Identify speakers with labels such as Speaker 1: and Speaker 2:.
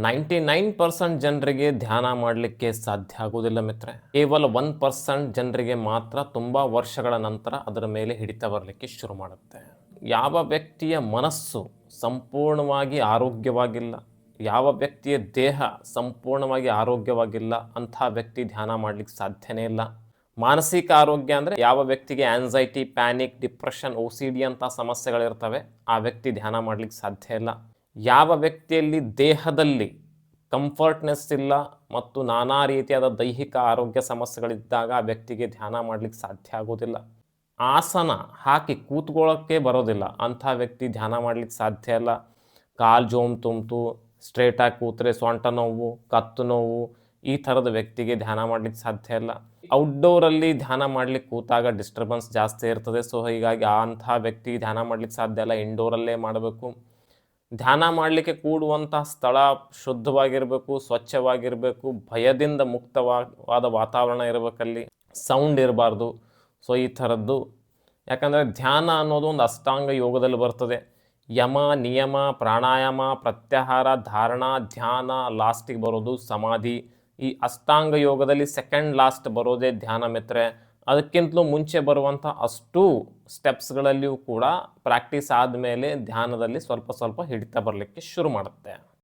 Speaker 1: 99% ಜನರಿಗೆ ಧ್ಯಾನ ಮಾಡಲಿಕ್ಕೆ ಸಾಧ್ಯ ಆಗುವುದಿಲ್ಲ ಮಿತ್ರೆ. ಕೇವಲ 1% ಜನರಿಗೆ ಮಾತ್ರ ತುಂಬ ವರ್ಷಗಳ ನಂತರ ಅದರ ಮೇಲೆ ಹಿಡಿತ ಬರಲಿಕ್ಕೆ ಶುರು ಮಾಡುತ್ತೆ. ಯಾವ ವ್ಯಕ್ತಿಯ ಮನಸ್ಸು ಸಂಪೂರ್ಣವಾಗಿ ಆರೋಗ್ಯವಾಗಿಲ್ಲ, ಯಾವ ವ್ಯಕ್ತಿಯ ದೇಹ ಸಂಪೂರ್ಣವಾಗಿ ಆರೋಗ್ಯವಾಗಿಲ್ಲ, ಅಂಥ ವ್ಯಕ್ತಿ ಧ್ಯಾನ ಮಾಡಲಿಕ್ಕೆ ಸಾಧ್ಯನೇ ಇಲ್ಲ. ಮಾನಸಿಕ ಆರೋಗ್ಯ ಅಂದರೆ ಯಾವ ವ್ಯಕ್ತಿಗೆ ಆ್ಯನ್ಸೈಟಿ, ಪ್ಯಾನಿಕ್, ಡಿಪ್ರೆಷನ್, OCD ಅಂಥ ಸಮಸ್ಯೆಗಳಿರ್ತವೆ, ಆ ವ್ಯಕ್ತಿ ಧ್ಯಾನ ಮಾಡಲಿಕ್ಕೆ ಸಾಧ್ಯ ಇಲ್ಲ. ಯಾವ ವ್ಯಕ್ತಿಯಲ್ಲಿ ದೇಹದಲ್ಲಿ ಕಂಫರ್ಟ್ನೆಸ್ ಇಲ್ಲ ಮತ್ತು ನಾನಾ ರೀತಿಯಾದ ದೈಹಿಕ ಆರೋಗ್ಯ ಸಮಸ್ಯೆಗಳಿದ್ದಾಗ ಆ ವ್ಯಕ್ತಿಗೆ ಧ್ಯಾನ ಮಾಡಲಿಕ್ಕೆ ಸಾಧ್ಯ ಆಗೋದಿಲ್ಲ. ಆಸನ ಹಾಕಿ ಕೂತ್ಕೊಳ್ಳೋಕ್ಕೆ ಬರೋದಿಲ್ಲ, ಅಂಥ ವ್ಯಕ್ತಿ ಧ್ಯಾನ ಮಾಡಲಿಕ್ಕೆ ಸಾಧ್ಯ ಇಲ್ಲ. ಕಾಲು ಜೋಮ್ ತುಂಬ್ತು, ಸ್ಟ್ರೇಟಾಗಿ ಕೂತ್ರೆ ಸೊಂಟ ನೋವು, ಕತ್ತು ನೋವು, ಈ ಥರದ ವ್ಯಕ್ತಿಗೆ ಧ್ಯಾನ ಮಾಡಲಿಕ್ಕೆ ಸಾಧ್ಯ ಇಲ್ಲ. ಔಟ್ಡೋರಲ್ಲಿ ಧ್ಯಾನ ಮಾಡಲಿಕ್ಕೆ ಕೂತಾಗ ಡಿಸ್ಟರ್ಬೆನ್ಸ್ ಜಾಸ್ತಿ ಇರ್ತದೆ. ಸೊ ಹೀಗಾಗಿ ಅಂಥ ವ್ಯಕ್ತಿ ಧ್ಯಾನ ಮಾಡಲಿಕ್ಕೆ ಸಾಧ್ಯ ಇಲ್ಲ, ಇಂಡೋರಲ್ಲೇ ಮಾಡಬೇಕು. ಧ್ಯಾನ ಮಾಡಲಿಕ್ಕೆ ಕೂಡುವಂಥ ಸ್ಥಳ ಶುದ್ಧವಾಗಿರಬೇಕು, ಸ್ವಚ್ಛವಾಗಿರಬೇಕು, ಭಯದಿಂದ ಮುಕ್ತವಾದ ವಾತಾವರಣ ಇರಬೇಕಲ್ಲಿ, ಸೌಂಡ್ ಇರಬಾರ್ದು. ಸೊ ಈ ಥರದ್ದು, ಯಾಕಂದರೆ ಧ್ಯಾನ ಅನ್ನೋದು ಒಂದು ಅಷ್ಟಾಂಗ ಯೋಗದಲ್ಲಿ ಬರ್ತದೆ. ಯಮ, ನಿಯಮ, ಪ್ರಾಣಾಯಾಮ, ಪ್ರತ್ಯಾಹಾರ, ಧಾರಣ, ಧ್ಯಾನ, ಲಾಸ್ಟಿಗೆ ಬರೋದು ಸಮಾಧಿ. ಈ ಅಷ್ಟಾಂಗ ಯೋಗದಲ್ಲಿ ಸೆಕೆಂಡ್ ಲಾಸ್ಟ್ ಬರೋದೇ ಧ್ಯಾನ ಮಿತ್ರೆ. ಅದಕ್ಕಿಂತಲೂ ಮುಂಚೆ ಬರುವಂಥ ಅಷ್ಟು ಸ್ಟೆಪ್ಸ್ಗಳಲ್ಲಿಯೂ ಕೂಡ ಪ್ರಾಕ್ಟೀಸ್ ಆದಮೇಲೆ ಧ್ಯಾನದಲ್ಲಿ ಸ್ವಲ್ಪ ಸ್ವಲ್ಪ ಹಿಡಿತ ಬರಲಿಕ್ಕೆ ಶುರು ಮಾಡುತ್ತೆ.